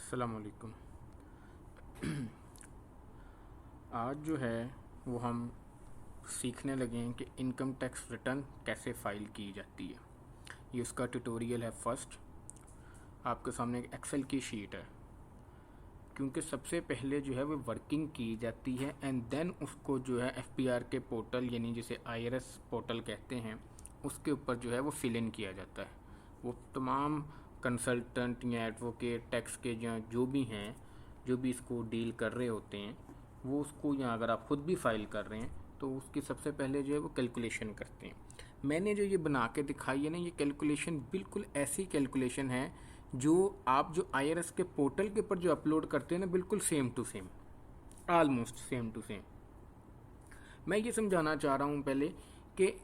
अस्सलाम वालेकुम। आज जो है वो हम सीखने लगे हैं कि इनकम टैक्स रिटर्न कैसे फ़ाइल की जाती है। ये उसका ट्यूटोरियल है। फर्स्ट आपके सामने एक एक्सेल की शीट है, क्योंकि सबसे पहले जो है वो वर्किंग की जाती है एंड देन उसको जो है एफपीआर के पोर्टल यानी जिसे आईआरएस पोर्टल कहते हैं उसके ऊपर जो है वो फिल इन किया जाता है। वो तमाम कंसल्टेंट या एडवोकेट टैक्स के जो भी हैं, जो भी इसको डील कर रहे होते हैं, वो उसको, या अगर आप खुद भी फाइल कर रहे हैं तो उसकी सबसे पहले जो है वो कैलकुलेशन करते हैं। मैंने जो ये बना के दिखाई है ना, ये कैलकुलेशन बिल्कुल ऐसी कैलकुलेशन है जो आप जो आईआरएस के पोर्टल के ऊपर जो अपलोड करते हैं ना, बिल्कुल same to same, almost same to same. मैं ये समझाना चाह रहा हूँ पहले कि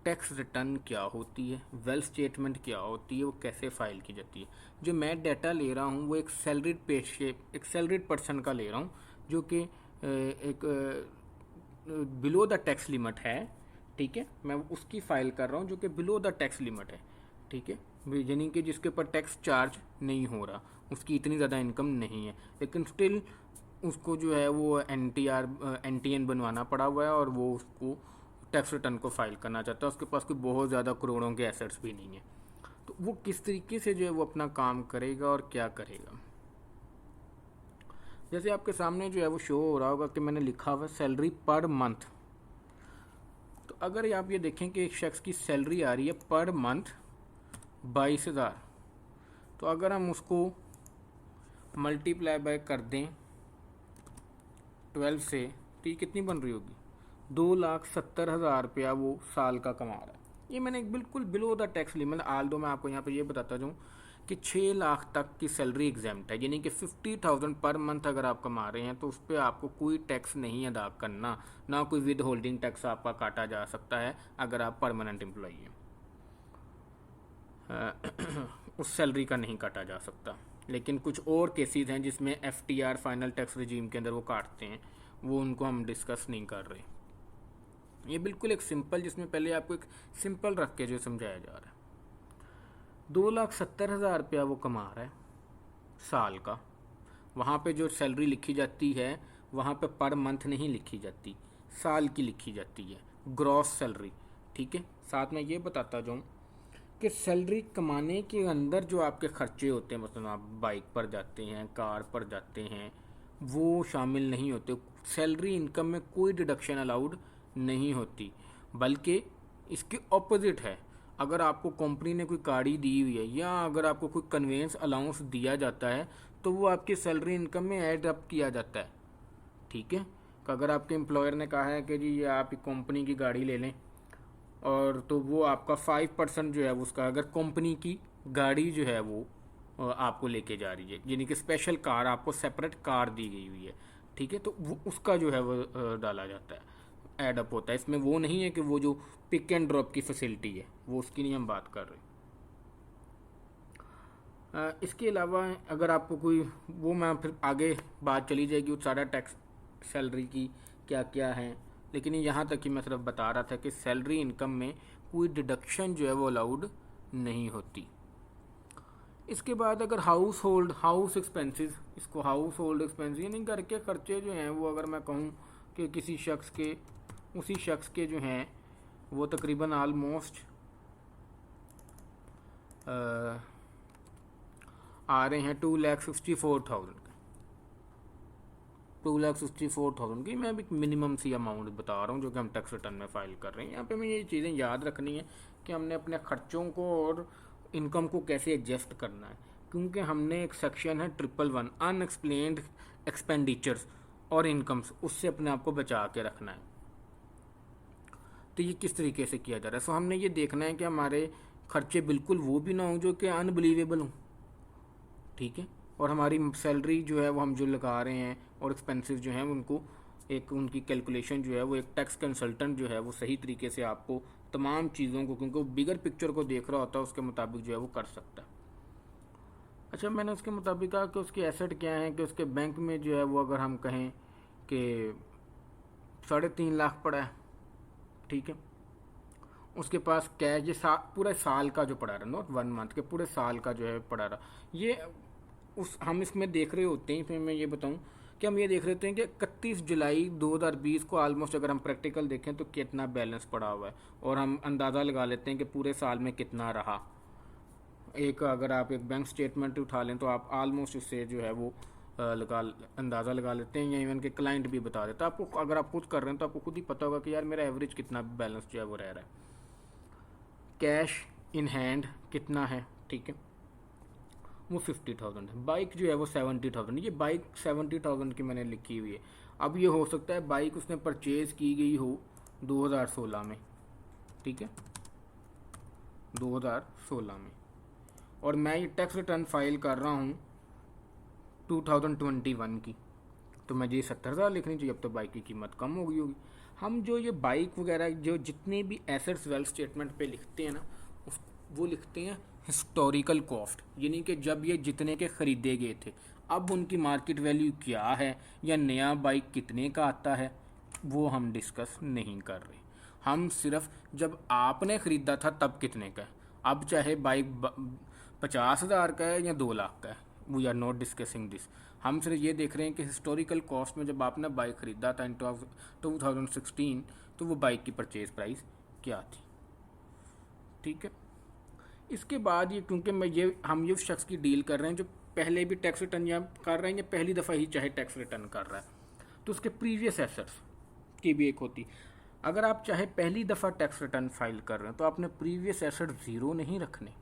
टैक्स रिटर्न क्या होती है, वेल्थ स्टेटमेंट क्या होती है, वो कैसे फाइल की जाती है। जो मैं डाटा ले रहा हूँ वो एक सैलरीड एक सैलरीड पर्सन का ले रहा हूँ, जो कि एक बिलो द टैक्स लिमिट है। ठीक है, मैं उसकी फाइल कर रहा हूँ जो कि बिलो द टैक्स लिमिट है। ठीक है, यानी कि जिसके ऊपर टैक्स चार्ज नहीं हो रहा, उसकी इतनी ज़्यादा इनकम नहीं है, लेकिन स्टिल उसको जो है वो एनटीएन बनवाना पड़ा हुआ है और वो उसको टैक्स रिटर्न को फाइल करना चाहता है। उसके पास कोई बहुत ज़्यादा करोड़ों के एसेट्स भी नहीं है। तो वो किस तरीके से जो है वो अपना काम करेगा और क्या करेगा। जैसे आपके सामने जो है वो शो हो रहा होगा कि मैंने लिखा हुआ सैलरी पर मंथ। तो अगर आप ये देखें कि एक शख्स की सैलरी आ रही है पर मंथ 22,000, तो अगर हम उसको मल्टीप्लाई बाय कर दें 12 से, तो ये कितनी बन रही होगी? 2,70,000 रुपया वो साल का कमा रहा है। ये मैंने एक बिल्कुल बिलो द टैक्स लिमिट, आल दो मैं आपको यहाँ पे ये बताता जाऊँ कि 6 लाख तक की सैलरी एग्जाम्प्ट है, यानी कि 50,000 पर मंथ अगर आप कमा रहे हैं तो उस पर आपको कोई टैक्स नहीं अदा करना, ना कोई विद होल्डिंग टैक्स आपका काटा जा सकता है अगर आप परमानेंट एम्प्लॉई हैं। उस सैलरी का नहीं काटा जा सकता। लेकिन कुछ और केसेस हैं जिसमें एफटीआर फाइनल टैक्स रिजीम के अंदर वो काटते हैं, वो उनको हम डिस्कस नहीं कर रहे। ये बिल्कुल एक सिंपल, जिसमें पहले आपको एक सिंपल रख के जो समझाया जा रहा है। 2,70,000 रुपया वो कमा रहा है साल का। वहाँ पे जो सैलरी लिखी जाती है वहाँ पे पर मंथ नहीं लिखी जाती, साल की लिखी जाती है, ग्रॉस सैलरी। ठीक है, साथ में ये बताता जाऊँ कि सैलरी कमाने के अंदर जो आपके खर्चे होते हैं, मतलब आप बाइक पर जाते हैं, कार पर जाते हैं, वो शामिल नहीं होते। सैलरी इनकम में कोई डिडक्शन अलाउड नहीं होती, बल्कि इसके ऑपोजिट है। अगर आपको कंपनी ने कोई गाड़ी दी हुई है या अगर आपको कोई कन्वेंस अलाउंस दिया जाता है तो वो आपकी सैलरी इनकम में ऐड अप किया जाता है। ठीक है, अगर आपके एम्प्लॉयर ने कहा है कि जी ये आप कंपनी की गाड़ी ले लें, और तो वो आपका 5% जो है उसका, अगर कंपनी की गाड़ी जो है वो आपको लेके जा रही है, यानी कि स्पेशल कार, आपको सेपरेट कार दी गई हुई है। ठीक है, तो वो उसका जो है वो डाला जाता है, एडअप होता है। इसमें वो नहीं है कि वो जो पिक एंड ड्रॉप की फैसिलिटी है वो उसकी नहीं हम बात कर रहे। इसके अलावा अगर आपको कोई, वो मैं फिर आगे बात चली जाएगी वो सारा टैक्स सैलरी की क्या क्या है, लेकिन यहाँ तक ही मैं सिर्फ बता रहा था कि सैलरी इनकम में कोई डिडक्शन जो है वो अलाउड नहीं होती। इसके बाद अगर हाउस एक्सपेंसेस, इसको हाउस होल्ड एक्सपेंसेस यानी घर के खर्चे जो हैं वो, अगर मैं कहूँ कि किसी शख्स के, उसी शख्स के जो हैं वो तकरीबन आलमोस्ट आ रहे हैं 2,64,000 2,64,000 की। मैं भी मिनिमम सी अमाउंट बता रहा हूँ जो कि हम टैक्स रिटर्न में फाइल कर रहे हैं। यहाँ पे हमें ये चीज़ें याद रखनी है कि हमने अपने खर्चों को और इनकम को कैसे एडजस्ट करना है, क्योंकि हमने एक सेक्शन है 111 अनएक्सप्लेन्ड एक्सपेंडिचर्स और इनकम्स, उससे अपने आप को बचा के रखना है। तो ये किस तरीके से किया जा रहा है। सो हमने ये देखना है कि हमारे खर्चे बिल्कुल वो भी ना हो जो कि अनबिलीवेबल हों। ठीक है, और हमारी सैलरी जो है वो हम जो लगा रहे हैं और एक्सपेंसेस जो हैं उनको, एक उनकी कैलकुलेशन जो है वो एक टैक्स कंसल्टेंट जो है वो सही तरीके से आपको तमाम चीज़ों को, क्योंकि वो बिगर पिक्चर को देख रहा होता है, उसके मुताबिक जो है वो कर सकता है। अच्छा, मैंने उसके मुताबिक कहा कि उसके एसेट क्या हैं, कि उसके बैंक में जो है वो अगर हम कहें कि 3.5 लाख पड़ा है। ठीक है, उसके पास कैश ये पूरे साल का जो पड़ा रहा, नॉट 1 मंथ के, पूरे साल का जो है पड़ा रहा। ये उस हम इसमें देख रहे होते हैं, इसमें मैं ये बताऊं कि हम ये देख रहे होते हैं कि 31 जुलाई 2020 को ऑलमोस्ट अगर हम प्रैक्टिकल देखें तो कितना बैलेंस पड़ा हुआ है, और हम अंदाज़ा लगा लेते हैं कि पूरे साल में कितना रहा। एक अगर आप एक बैंक स्टेटमेंट उठा लें तो आप ऑलमोस्ट उससे जो है वो लगा अंदाज़ा लगा लेते हैं, या इवन के क्लाइंट भी बता देता है आपको। अगर आप खुद कर रहे हैं तो आपको खुद ही पता होगा कि यार मेरा एवरेज कितना बैलेंस जो है वो रह रहा है। कैश इन हैंड कितना है, ठीक है, वो 50,000 है। बाइक जो है वो 70,000, ये बाइक 70,000 की मैंने लिखी हुई है। अब ये हो सकता है बाइक उसने परचेज़ की गई हो 2016 में, ठीक है, 2016 में, और मैं ये टैक्स रिटर्न फाइल कर रहा हूँ 2021 की, तो मुझे ये 70,000 लिखनी चाहिए। अब तो बाइक की कीमत कम हो गई होगी। हम जो ये बाइक वगैरह जो जितने भी एसेट्स वेल्थ स्टेटमेंट पे लिखते हैं ना, वो लिखते हैं हिस्टोरिकल कॉस्ट, यानी कि जब ये जितने के ख़रीदे गए थे अब उनकी मार्केट वैल्यू क्या है, या नया बाइक कितने का आता है, वो हम डिस्कस नहीं कर रहे। हम सिर्फ जब आपने ख़रीदा था तब कितने का है, अब चाहे बाइक 50,000 का है या 2 लाख का है, we are not discussing this. हम सिर्फ ये देख रहे हैं कि हिस्टोरिकल कॉस्ट में जब आपने बाइक ख़रीदा था इन 2016, तो वो बाइक की परचेज़ प्राइस क्या थी, ठीक है। इसके बाद ये क्योंकि हम ये शख्स की डील कर रहे हैं जो पहले भी टैक्स रिटर्न या कर रहे हैं या पहली दफ़ा ही चाहे टैक्स रिटर्न कर रहा है, तो उसके प्रीवियस एसेट्स की भी एक होती। अगर आप चाहे पहली दफ़ा टैक्स रिटर्न फाइल कर रहे हैं तो आपने प्रीवियस एसेट ज़ीरो नहीं रखने,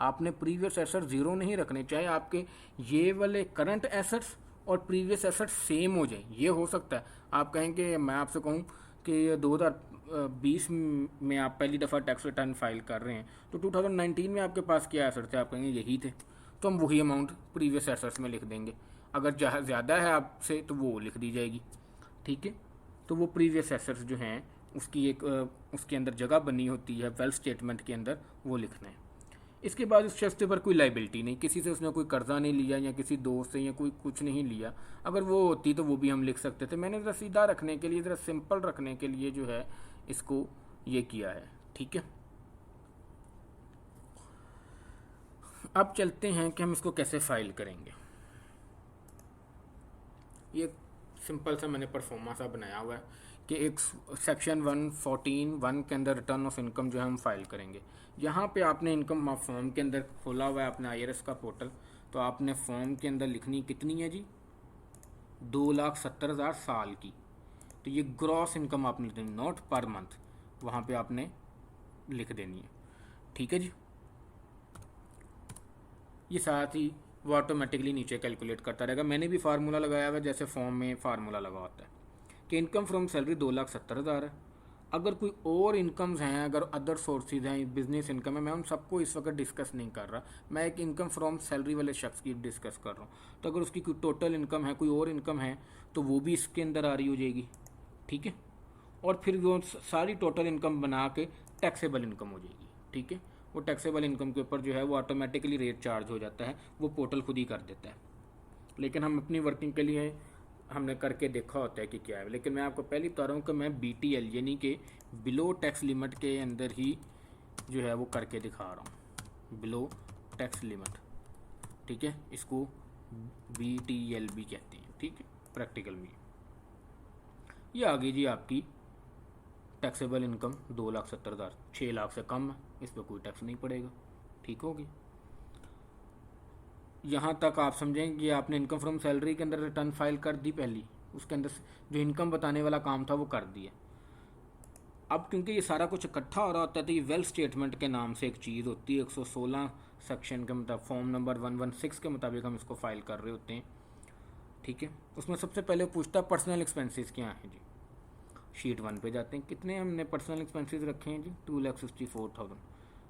आपने प्रीवियस एसेट ज़ीरो नहीं रखने, चाहे आपके ये वाले करंट एसेट्स और प्रीवियस एसेट्स सेम हो जाए। ये हो सकता है आप कहें कि मैं आपसे कहूँ कि 2020 में आप पहली दफ़ा टैक्स रिटर्न फाइल कर रहे हैं तो 2019 में आपके पास क्या एसेट्स थे, आप कहेंगे यही थे, तो हम वही अमाउंट प्रीवियस एसेट्स में लिख देंगे। अगर ज़्यादा है आपसे तो वो लिख दी जाएगी, ठीक है। तो वो प्रीवियस एसेट्स जो हैं उसकी एक उसके अंदर जगह बनी होती है वेल्थ स्टेटमेंट के अंदर, वो लिखना है। इसके बाद उस शख्स पर कोई लाइबिलिटी नहीं, किसी से उसने कोई कर्जा नहीं लिया या किसी दोस्त से या कोई कुछ नहीं लिया। अगर वो होती तो वो भी हम लिख सकते थे। मैंने ज़रा सीधा रखने के लिए, ज़रा सिंपल रखने के लिए जो है इसको ये किया है, ठीक है। अब चलते हैं कि हम इसको कैसे फाइल करेंगे। ये सिंपल सा मैंने परफॉर्मा सा बनाया हुआ है कि एक सेक्शन 114(1) के अंदर रिटर्न ऑफ इनकम जो है हम फाइल करेंगे। यहाँ पे आपने इनकम फॉर्म के अंदर खोला हुआ है आपने IRS का पोर्टल, तो आपने फॉर्म के अंदर लिखनी कितनी है जी, 2,70,000 साल की। तो ये ग्रॉस इनकम आपने लिखनी, नॉट पर मंथ, वहाँ पे आपने लिख देनी है, ठीक है जी। ये साथ ही वो ऑटोमेटिकली नीचे कैलकुलेट करता रहेगा। मैंने भी फार्मूला लगाया हुआ है जैसे फॉर्म में फार्मूला लगा होता है कि इनकम फ्रॉम सैलरी 2,70,000 है। अगर कोई और इनकम्स हैं, अगर अदर सोर्सेज हैं, बिजनेस इनकम है, मैं उन सबको इस वक्त डिस्कस नहीं कर रहा, मैं एक इनकम फ्रॉम सैलरी वाले शख्स की डिस्कस कर रहा हूँ। तो अगर उसकी कोई टोटल इनकम है, कोई और इनकम है, तो वो भी इसके अंदर आ रही हो जाएगी, ठीक है। और फिर वो सारी टोटल इनकम बना के टैक्सेबल इनकम हो जाएगी, ठीक है। वो टैक्सेबल इनकम के ऊपर जो है वो ऑटोमेटिकली रेट चार्ज हो जाता है, वो पोर्टल खुद ही कर देता है। लेकिन हम अपनी वर्किंग के लिए हमने करके देखा होता है कि क्या है। लेकिन मैं आपको पहले बता रहा हूँ कि मैं BTL यानी कि बिलो टैक्स लिमिट के अंदर ही जो है वो करके दिखा रहा हूँ, बिलो टैक्स लिमिट, ठीक है। इसको BTL भी कहते हैं, ठीक है, प्रैक्टिकल में। ये आ गई जी आपकी टैक्सेबल इनकम 2,70,000, 6 लाख से कम है, इस पर कोई टैक्स नहीं पड़ेगा, ठीक होगी। यहाँ तक आप समझें कि आपने इनकम फ्रॉम सैलरी के अंदर रिटर्न फाइल कर दी पहली, उसके अंदर जो इनकम बताने वाला काम था वो कर दिया। अब क्योंकि ये सारा कुछ इकट्ठा हो रहा होता है तो ये वेल्थ स्टेटमेंट के नाम से एक चीज़ होती है, 116 सेक्शन के मतलब फॉर्म नंबर 116 के मुताबिक हम इसको फाइल कर रहे होते हैं, ठीक है। उसमें सबसे पहले पूछता है पर्सनल एक्सपेंसेस क्या हैं जी। शीट 1 पे जाते हैं, कितने हमने पर्सनल एक्सपेंसेस रखे हैं जी, 2,64,000।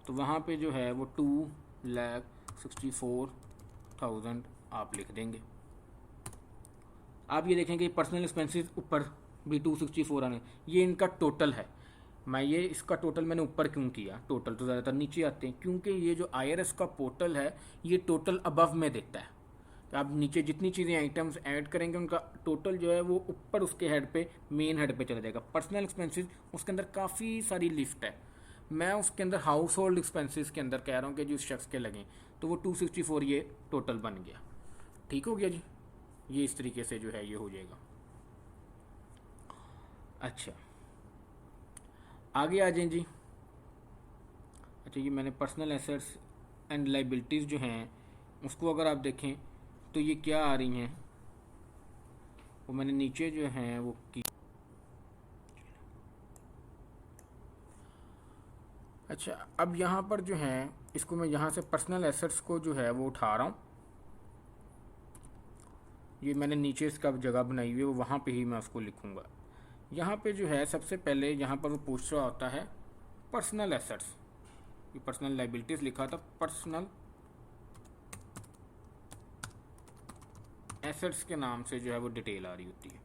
तो वहाँ पे जो है वो 2,64,000 आप लिख देंगे। आप ये देखेंगे पर्सनल एक्सपेंसेस ऊपर भी 264 आने, ये इनका टोटल है। मैं ये इसका टोटल मैंने ऊपर क्यों किया, टोटल तो ज़्यादातर नीचे आते हैं क्योंकि ये जो IRS का पोर्टल है ये टोटल अबव में देता है। तो आप नीचे जितनी चीज़ें आइटम्स ऐड करेंगे उनका टोटल जो है वो ऊपर उसके हेड पे, मेन हेड पे चला जाएगा। पर्सनल एक्सपेंसेस उसके अंदर काफ़ी सारी लिस्ट है, मैं उसके अंदर हाउस होल्ड एक्सपेंसेस के अंदर कह रहा हूँ कि जो उस शख्स के लगें, तो वो 264 ये टोटल बन गया। ठीक हो गया जी, ये इस तरीके से जो है ये हो जाएगा। अच्छा, आगे आ जाएं जी। अच्छा, ये मैंने पर्सनल एसेट्स एंड लाइबिलिटीज़ जो हैं उसको अगर आप देखें तो ये क्या आ रही हैं, वो मैंने नीचे जो हैं वो की। अच्छा, अब यहाँ पर जो है इसको मैं यहाँ से पर्सनल एसेट्स को जो है वो उठा रहा हूँ। ये मैंने नीचे इसका जगह बनाई हुई है, वो वहाँ पे ही मैं उसको लिखूँगा। यहाँ पे जो है सबसे पहले यहाँ पर वो पूछ रहा होता है पर्सनल एसेट्स, ये पर्सनल लाइबिलिटीज़ लिखा था, पर्सनल एसेट्स के नाम से जो है वो डिटेल आ रही होती है।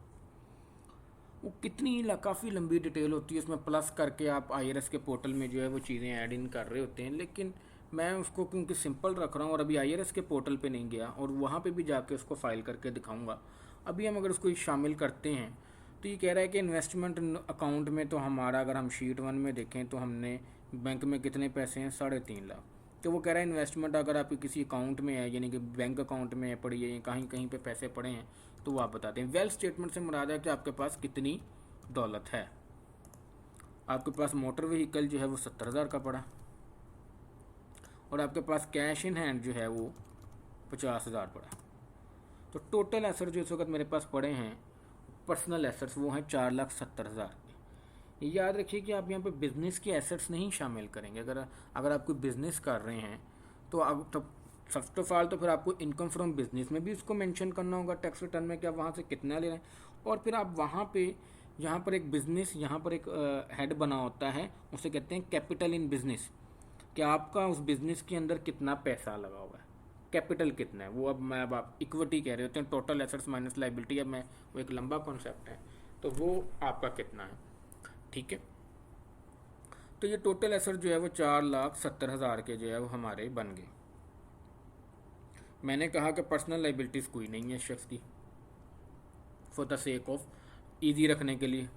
वो कितनी काफ़ी लंबी डिटेल होती है, उसमें प्लस करके आप IRS के पोर्टल में जो है वो चीज़ें ऐड इन कर रहे होते हैं, लेकिन मैं उसको क्योंकि सिंपल रख रहा हूँ और अभी IRS के पोर्टल पे नहीं गया और वहाँ पे भी जाके उसको फाइल करके दिखाऊंगा। अभी हम अगर उसको शामिल करते हैं तो ये कह रहा है कि इन्वेस्टमेंट अकाउंट में, तो हमारा अगर हम शीट 1 में देखें तो हमने बैंक में कितने पैसे हैं, 3.5 लाख। तो वो कह रहा है इन्वेस्टमेंट अगर आपके किसी अकाउंट में है, यानी कि बैंक अकाउंट में पड़ी है या कहीं कहीं पे पैसे पड़े हैं, तो वो आप बताते हैं। वेल्थ स्टेटमेंट से मुराद है कि आपके पास कितनी दौलत है। आपके पास मोटर व्हीकल जो है वो 70,000 का पड़ा और आपके पास कैश इन हैंड जो है वो 50,000 पड़ा। तो टोटल एसेट जो इस वक्त मेरे पास पड़े हैं पर्सनल एसेट्स वो हैं 4,70,000 के। ये याद रखिए कि आप यहाँ पे बिज़नेस के एसेट्स नहीं शामिल करेंगे। अगर आप कोई बिज़नेस कर रहे हैं तो फर्स्ट ऑफ ऑल तो फिर आपको इनकम फ्रॉम बिजनेस में भी उसको मेंशन करना होगा टैक्स रिटर्न में कि आप वहाँ से कितना ले रहे हैं। और फिर आप वहाँ पे यहाँ पर एक बिज़नेस, यहाँ पर एक हेड बना होता है, उसे कहते हैं कैपिटल इन बिज़नेस, कि आपका उस बिज़नेस के अंदर कितना पैसा लगा हुआ है, कैपिटल कितना है। वो अब आप इक्विटी कह रहे होते हैं, टोटल एसेट्स माइनस लाइबिलिटी, अब मैं वो एक लंबा कॉन्सेप्ट है, तो वो आपका कितना है। ठीक है, तो ये टोटल एसेट जो है वो 4,70,000 के जो है वो हमारे बन गए। मैंने कहा कि पर्सनल लाइबिलिटीज़ कोई नहीं है शख्स की, for the sake of easy रखने के लिए।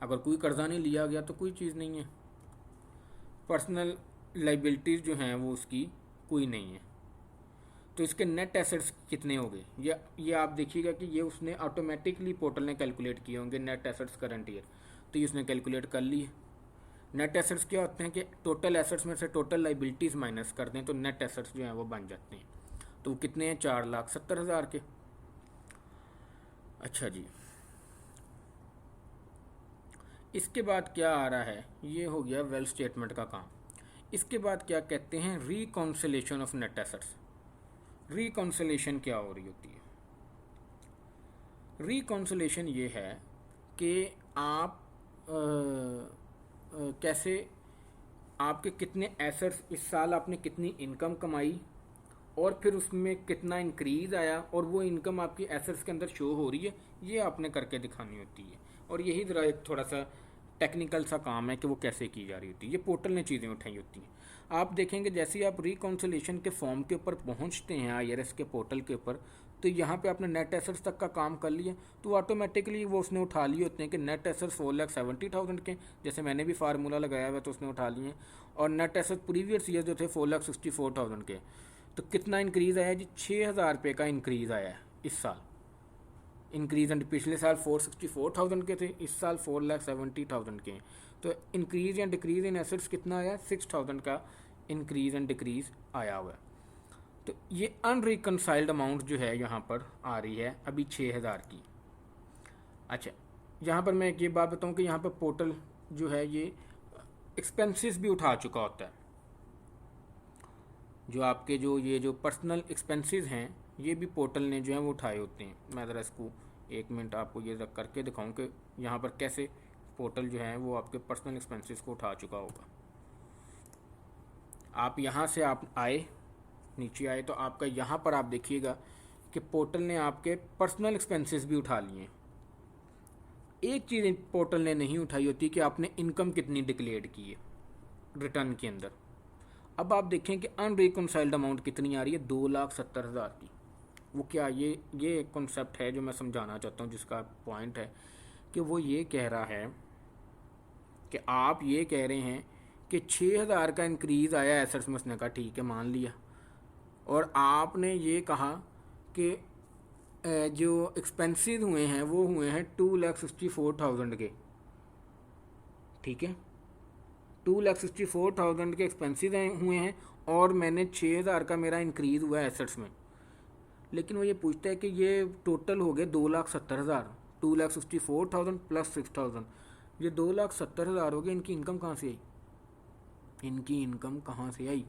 अगर कोई कर्जा नहीं लिया गया तो कोई चीज़ नहीं है। पर्सनल लाइबिलिटीज़ जो हैं वो उसकी कोई नहीं है। तो इसके नेट एसेट्स कितने हो गए, ये आप देखिएगा कि ये उसने ऑटोमेटिकली पोर्टल ने कैलकुलेट किए होंगे नेट एसेट्स करंट ईयर, तो ये उसने कैलकुलेट कर लिए। नेट एसेट्स क्या होते हैं कि टोटल एसेट्स में से टोटल लाइबिलिटीज़ माइनस कर दें तो नेट एसेट्स जो हैं वो बन जाते हैं। तो वो कितने हैं, 4,70,000 के। अच्छा जी, इसके बाद क्या आ रहा है, ये हो गया वेल्थ स्टेटमेंट का काम। इसके बाद क्या कहते हैं, reconciliation of net assets. Reconciliation क्या हो रही होती है, रिकॉन्सिलेशन ये है कि आप कैसे, आपके कितने एसेट्स, इस साल आपने कितनी इनकम कमाई और फिर उसमें कितना इंक्रीज़ आया और वो इनकम आपकी एसेट्स के अंदर शो हो रही है, ये आपने करके दिखानी होती है। और यही ज़रा एक थोड़ा सा टेक्निकल सा काम है कि वो कैसे की जा रही होती है, ये पोर्टल ने चीज़ें उठाई होती हैं। आप देखेंगे जैसे ही आप रिकॉन्सिलेशन के फॉर्म के ऊपर पहुंचते हैं IRS के पोर्टल के ऊपर, तो यहाँ पे आपने नेट एसेट्स तक का काम कर लिया, तो ऑटोमेटिकली वो उसने उठा लिए होते हैं कि नेट एसेट्स 4,70,000 के, जैसे मैंने भी फार्मूला लगाया हुआ तो उसने उठा लिए हैं। और नेट एसेट्स प्रीवियस ईयर जो थे 4,64,000 के, तो कितना इंक्रीज़ आया जी, 6,000 रुपये का इंक्रीज़ आया है इस साल इंक्रीज़। एंड पिछले साल 464,000 के थे, इस साल 4,70,000 के हैं। तो इंक्रीज़ या डिक्रीज़ इन एसेट्स कितना आया, 6,000 का इंक्रीज़ एंड डिक्रीज़ आया हुआ है। तो ये अनरिकनसाइल्ड अमाउंट जो है यहाँ पर आ रही है अभी 6,000 की। अच्छा, यहाँ पर मैं एक ये बात बताऊँ कि यहाँ पर पोर्टल जो है ये एक्सपेंसेस भी उठा चुका होता है। जो आपके जो पर्सनल एक्सपेंसेस हैं ये भी पोर्टल ने जो है वो उठाए होते हैं। मैं ज़रा इसको 1 मिनट आपको ये करके दिखाऊं कि यहाँ पर कैसे पोर्टल जो है वो आपके पर्सनल एक्सपेंसेस को उठा चुका होगा। आप यहाँ से आप आए, नीचे आए, तो आपका यहाँ पर आप देखिएगा कि पोर्टल ने आपके पर्सनल एक्सपेंसेस भी उठा लिए। एक चीज़ पोर्टल ने नहीं उठाई होती कि आपने इनकम कितनी डिक्लेयर की है रिटर्न के अंदर। अब आप देखें कि अनरिकनसाइल्ड अमाउंट कितनी आ रही है, 2,70,000 की। वो क्या, ये एक कॉन्सेप्ट है जो मैं समझाना चाहता हूँ, जिसका पॉइंट है कि वो ये कह रहा है कि आप ये कह रहे हैं कि 6,000 का इंक्रीज़ आया एसेट्स में, उसने कहा ठीक है मान लिया, और आपने ये कहा कि जो एक्सपेंसेस हुए हैं वो हुए हैं 2,64,000 के, ठीक है, 2,64,000 के एक्सपेंसेस हुए हैं और मैंने 6,000 का मेरा इंक्रीज़ हुआ है एसेट्स में। लेकिन वो ये पूछता है कि ये टोटल हो गए 2,70,000, 2,64,000 प्लस 6,000, ये 2,70,000 हो गए, इनकी इनकम कहाँ से आई? इनकी इनकम कहाँ से आई?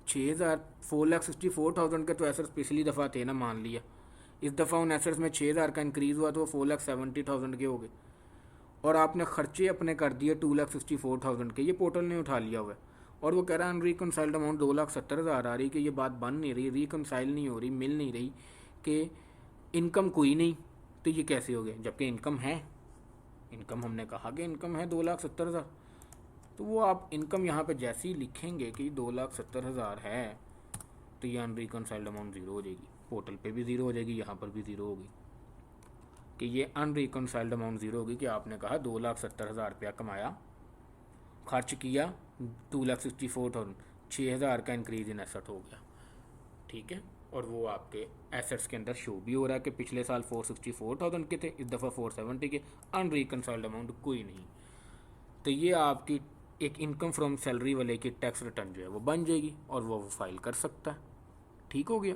6,000, 4,64,000 के तो एसेट्स पिछली दफ़ा थे ना, मान लिया। इस दफ़ा उन एसेट्स में 6,000 का इंक्रीज़ हुआ तो वो 4,70,000 के हो गए, और आपने खर्चे अपने कर दिए 2,64,000 के, ये पोर्टल ने उठा लिया हुआ है। और वो कह रहा है अनरिकनसाइल्ड अमाउंट 2,70,000 आ रही, कि ये बात बन नहीं रही, रिकनसाइल नहीं हो रही, मिल नहीं रही, कि इनकम कोई नहीं, तो ये कैसे हो गया? जबकि इनकम है, इनकम हमने कहा कि इनकम है 2,70,000। तो वो आप इनकम यहाँ पे जैसे ही लिखेंगे कि 2,70,000 है, तो ये अनरिकनसाइल्ड अमाउंट ज़ीरो हो जाएगी, पोर्टल पे भी ज़ीरो हो जाएगी, यहाँ पर भी ज़ीरो होगी, कि ये अनरिकनसाइल्ड अमाउंट ज़ीरो होगी, कि आपने कहा 2,70,000 रुपया कमाया, खर्च किया 2,64,000, 6,000 का इंक्रीज इन एसेट हो गया, ठीक है। और वो आपके एसेट्स के अंदर शो भी हो रहा है कि पिछले साल 464,000 के थे, इस दफ़ा 470 के, अनरिकनसाइल्ड अमाउंट कोई नहीं। तो ये आपकी एक इनकम फ्रॉम सैलरी वाले की टैक्स रिटर्न जो है वो बन जाएगी, और वो फाइल कर सकता है, ठीक हो गया।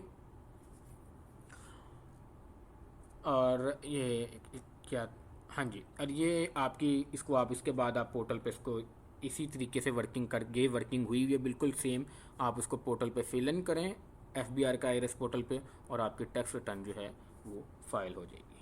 और ये क्या, हाँ जी, और ये आपकी, इसको आप इसके बाद आप पोर्टल पे इसको इसी तरीके से वर्किंग कर गए, वर्किंग हुई हुई है बिल्कुल सेम, आप उसको पोर्टल पे फिल इन करें FBR का IRS पोर्टल पे, और आपकी टैक्स रिटर्न जो है वो फाइल हो जाएगी।